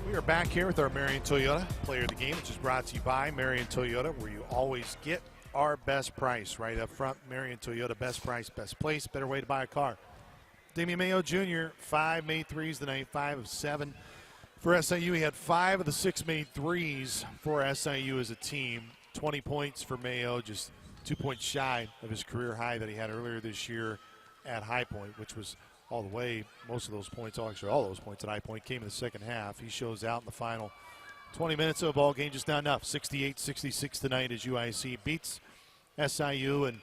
We are back here with our Marion Toyota Player of the Game, which is brought to you by Marion Toyota, where you always get our best price right up front. Marion Toyota, best price, best place, better way to buy a car. Damien Mayo Jr., 5 made threes tonight, 5 of 7 for SIU. He had 5 of the 6 made threes for SIU as a team. 20 points for Mayo, just 2 points shy of his career high that he had earlier this year at High Point, which was all the way. Most of those points, actually all those points at High Point, came in the second half. He shows out in the final 20 minutes of a ball game, just not enough. 68-66 tonight as UIC beats SIU. And,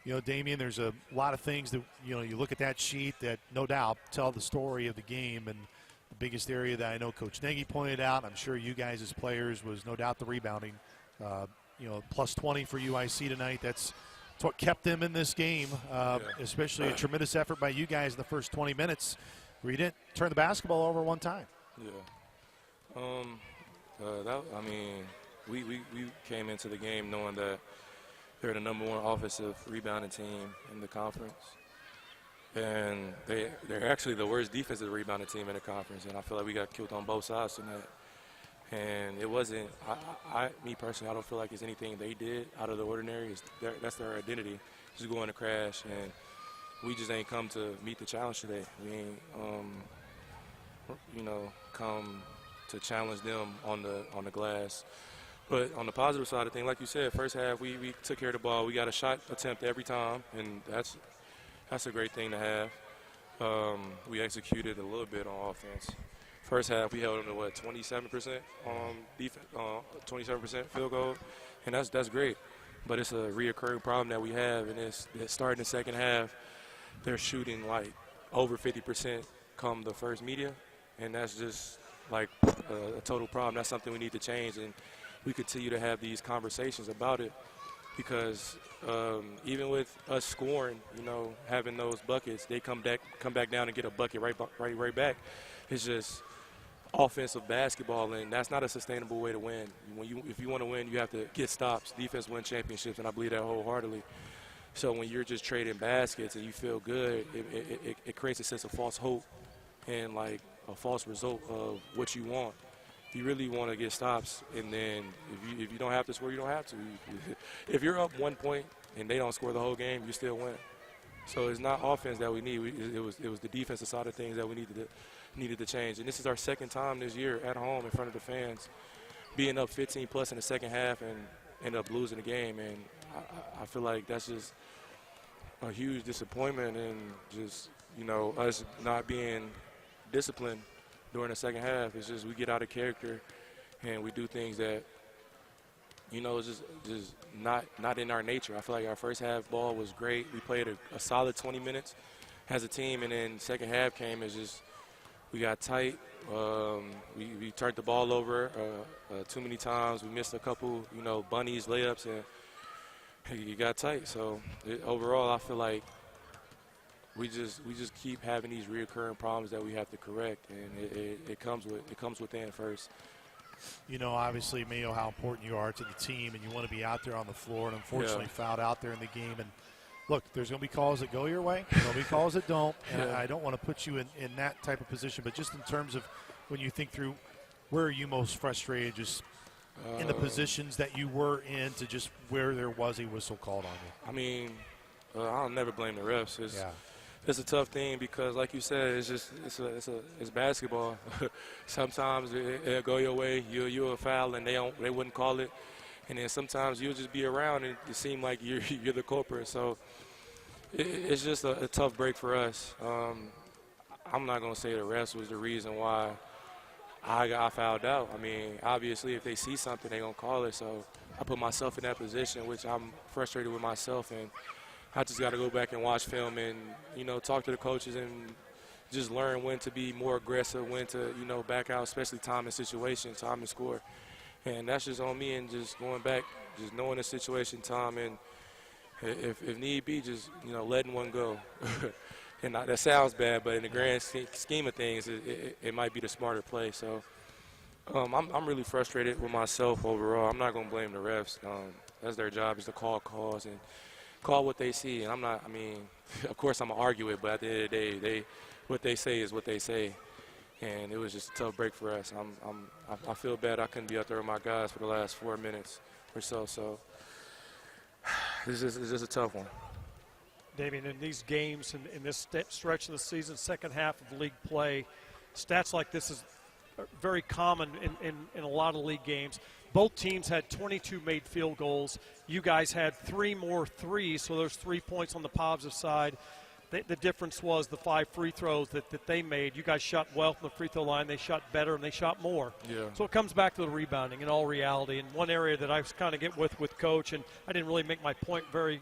you know, Damien, there's a lot of things that, you know, you look at that sheet that no doubt tell the story of the game. And the biggest area that I know Coach Nagy pointed out, I'm sure you guys as players, was no doubt the rebounding. You know, plus 20 for UIC tonight. That's what kept them in this game, especially a tremendous effort by you guys in the first 20 minutes where you didn't turn the basketball over one time. Yeah. I mean, we came into the game knowing that they're the #1 offensive rebounding team in the conference. And they're actually the worst defensive rebounding team in the conference. And I feel like we got killed on both sides tonight. And it wasn't, me personally, I don't feel like it's anything they did out of the ordinary. That's their identity, just going to crash. And we just ain't come to meet the challenge today. We ain't, you know, come to challenge them on the glass. But on the positive side of things, like you said, first half we took care of the ball. We got a shot attempt every time, and that's a great thing to have. We executed a little bit on offense. First half, we held them to 27% defense, 27% field goal, and that's great. But it's a reoccurring problem that we have, and it's starting the second half, they're shooting like over 50% come the first media, and that's just like a total problem. That's something we need to change, and we continue to have these conversations about it, because even with us scoring, you know, having those buckets, they come back down and get a bucket right back. It's just offensive basketball, and that's not a sustainable way to win. If you want to win, you have to get stops. Defense win championships, and I believe that wholeheartedly. So when you're just trading baskets and you feel good, it creates a sense of false hope and like a false result of what you want. If you really want to get stops, and then if you don't have to score, you don't have to. If you're up 1 point and they don't score the whole game, you still win. So it's not offense that we need. It was the defensive side of things that we needed to change. And this is our second time this year at home in front of the fans, being up 15+ in the second half and end up losing the game. And I feel like that's just a huge disappointment, and just, you know, us not being disciplined during the second half. It's just we get out of character and we do things that, you know, it's just not in our nature. I feel like our first half ball was great. We played a solid 20 minutes as a team, and then second half came as just we got tight. We turned the ball over too many times. We missed a couple, you know, bunnies, layups, and you got tight. So overall, I feel like we just keep having these reoccurring problems that we have to correct, and it comes within first. You know, obviously, Mayo, how important you are to the team, and you want to be out there on the floor, and unfortunately fouled out there in the game. And look, there's going to be calls that go your way. There's going to be calls that don't, and I don't want to put you in that type of position, but just in terms of when you think through, where are you most frustrated, just in the positions that you were in, to just where there was a whistle called on you? I mean, I'll never blame the refs. It's a tough thing because, like you said, it's basketball. Sometimes it'll go your way, you'll foul, and they wouldn't call it, and then sometimes you'll just be around and it seems like you're the culprit. So it's just a tough break for us. I'm not gonna say the refs was the reason why I got fouled out. I mean, obviously, if they see something, they're gonna call it. So I put myself in that position, which I'm frustrated with myself, and I just got to go back and watch film and, you know, talk to the coaches and just learn when to be more aggressive, when to, you know, back out, especially time and situation, time and score. And that's just on me, and just going back, just knowing the situation, time, and if need be, just, you know, letting one go. And that sounds bad, but in the grand scheme of things, it might be the smarter play. So I'm really frustrated with myself overall. I'm not going to blame the refs. That's their job, is to call calls and call what they see. And I'm not, I mean, of course I'm going to argue it, but at the end of the day, what they say is what they say. and it was just a tough break for us. I feel bad I couldn't be out there with my guys for the last 4 minutes or so. So it's just a tough one. Damien, in these games, in this stretch of the season, second half of league play, stats like this is very common in a lot of league games. Both teams had 22 made field goals. You guys had 3 more threes, so there's 3 points on the positive side. The difference was the 5 free throws that they made. You guys shot well from the free throw line. They shot better, and they shot more. Yeah. So it comes back to the rebounding in all reality. And one area that I was kind of get with Coach, and I didn't really make my point very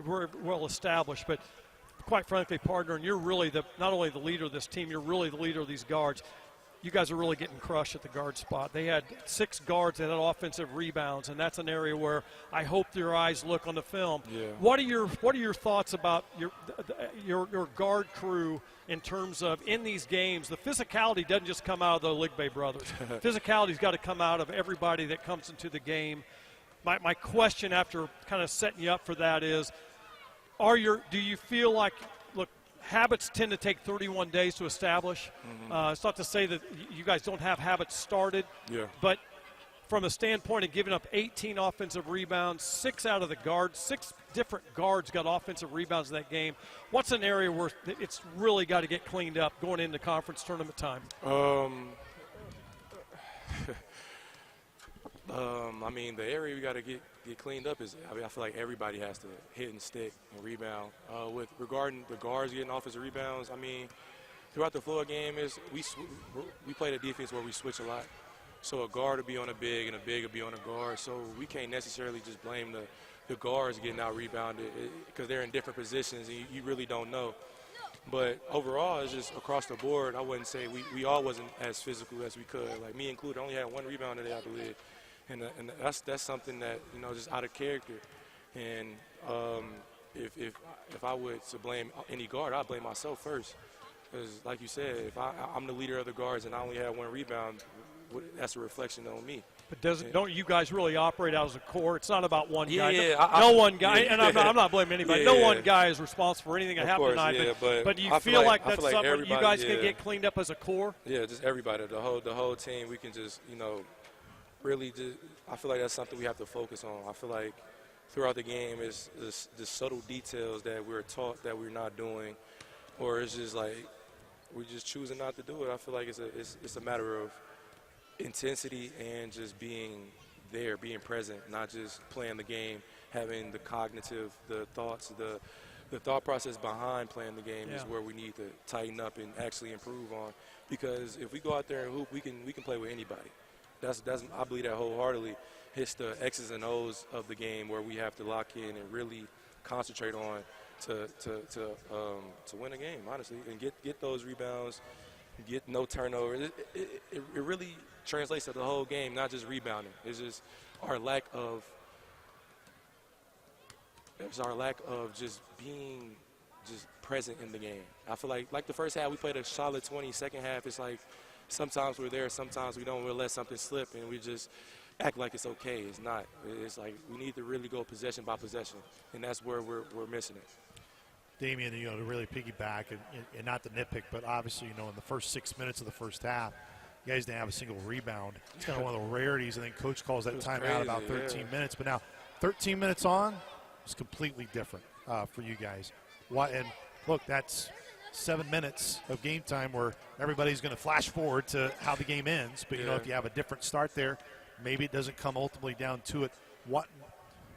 well established, but quite frankly, partner, and you're really not only the leader of this team, you're really the leader of these guards. You guys are really getting crushed at the guard spot. They had 6 guards that had offensive rebounds, and that's an area where I hope your eyes look on the film. Yeah. What are your thoughts about your guard crew in terms of in these games? The physicality doesn't just come out of the Ligbay brothers. Physicality's got to come out of everybody that comes into the game. My question after kind of setting you up for that is, do you feel like, look, habits tend to take 31 days to establish. Mm-hmm. It's not to say that you guys don't have habits started, but from a standpoint of giving up 18 offensive rebounds, 6 out of the guards, 6 different guards got offensive rebounds in that game. What's an area where it's really got to get cleaned up going into conference tournament time? I mean, the area we got to get cleaned up is, I feel like everybody has to hit and stick and rebound. Regarding the guards getting offensive rebounds, I mean, throughout the floor game we played a defense where we switch a lot. So a guard will be on a big and a big will be on a guard. So we can't necessarily just blame the guards getting out rebounded because they're in different positions and you really don't know. But overall, it's just across the board. I wouldn't say we all wasn't as physical as we could. Like me included, I only had 1 rebound today, I believe. And that's something that, just out of character. And if I were to blame any guard, I'd blame myself first. Because, like you said, if I'm the leader of the guards and I only had 1 rebound, that's a reflection on me. But don't you guys really operate out as a core? It's not about one guy. Yeah, no one guy, and I'm not blaming anybody. Yeah, no one guy is responsible for anything that happened tonight. But do you feel like that's something you guys yeah. can get cleaned up as a core? Yeah, just everybody, the whole team. We can just, really just. I feel like that's something we have to focus on. I feel like throughout the game is the subtle details that we're taught that we're not doing, or it's just like we're just choosing not to do it. I feel like it's a matter of intensity and just being there, being present, not just playing the game, having the cognitive, the thoughts, the thought process behind playing the game is where we need to tighten up and actually improve on. Because if we go out there and hoop, we can play with anybody. That's I believe that wholeheartedly. It's the X's and O's of the game where we have to lock in and really concentrate on to win a game, honestly, and get those rebounds, get no turnovers. It really translates to the whole game, not just rebounding. It's just our lack of just being just present in the game. I feel like the first half we played a solid 20. Second half it's like sometimes we're there, sometimes we don't. We'll let something slip and we just act like it's okay. It's not. It's like we need to really go possession by possession, and that's where we're missing it. Damien, to really piggyback and not to nitpick, but obviously, in the first 6 minutes of the first half, you guys didn't have a single rebound. It's kind of one of the rarities. I think Coach calls that timeout about 13 minutes. But now, 13 minutes on, it's completely different for you guys. And look, that's 7 minutes of game time where everybody's going to flash forward to how the game ends. But, if you have a different start there, maybe it doesn't come ultimately down to it.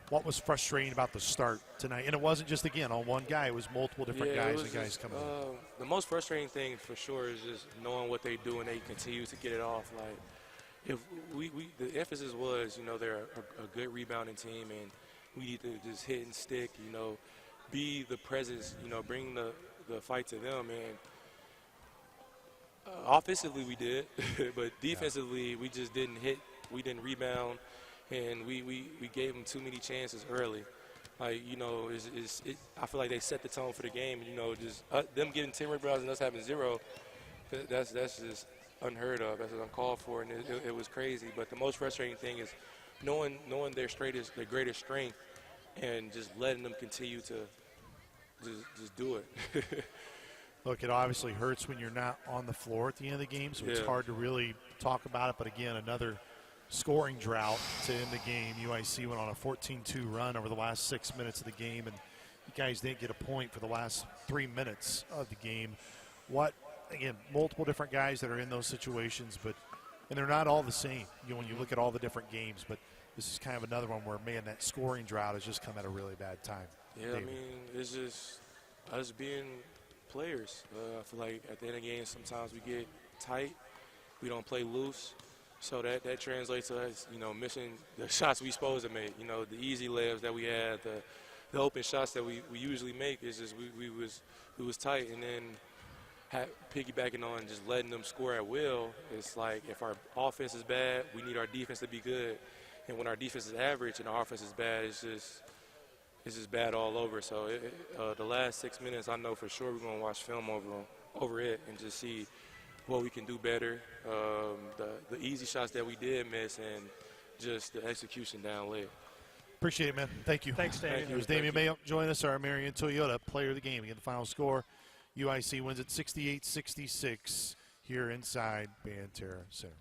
What was frustrating about the start tonight? And it wasn't just, again, on one guy. It was multiple different guys coming in. The most frustrating thing for sure is just knowing what they do and they continue to get it off. Like, if the emphasis was, they're a good rebounding team and we need to just hit and stick, be the presence, bring the fight to them. And offensively we did, but defensively we just didn't hit. We didn't rebound. And we gave them too many chances early. Like, I feel like they set the tone for the game. Just them getting 10 rebounds and us having 0, that's just unheard of. That's uncalled for, and it was crazy. But the most frustrating thing is knowing their greatest strength and just letting them continue to just do it. Look, it obviously hurts when you're not on the floor at the end of the game, so it's hard to really talk about it. But again, another scoring drought to end the game. UIC went on a 14-2 run over the last 6 minutes of the game, and you guys didn't get a point for the last 3 minutes of the game. Again, multiple different guys that are in those situations, and they're not all the same, when you look at all the different games. But this is kind of another one where, man, that scoring drought has just come at a really bad time. Yeah, David. I mean, it's just us being players. I feel like at the end of the game, sometimes we get tight. We don't play loose. So that translates to us, missing the shots we supposed to make. The easy layups that we had, the open shots that we usually make. Is just we was tight, and then piggybacking on just letting them score at will. It's like if our offense is bad, we need our defense to be good, and when our defense is average and our offense is bad, it's just bad all over. So the last 6 minutes, I know for sure we're gonna watch film over it and just see what we can do better, the easy shots that we did miss, and just the execution down late. Appreciate it, man. Thank you. Thanks, Damien. It was Damien Mayo. Join us, our Marion Toyota player of the game. Again, the final score, UIC wins at 68-66 here inside Banterra Center.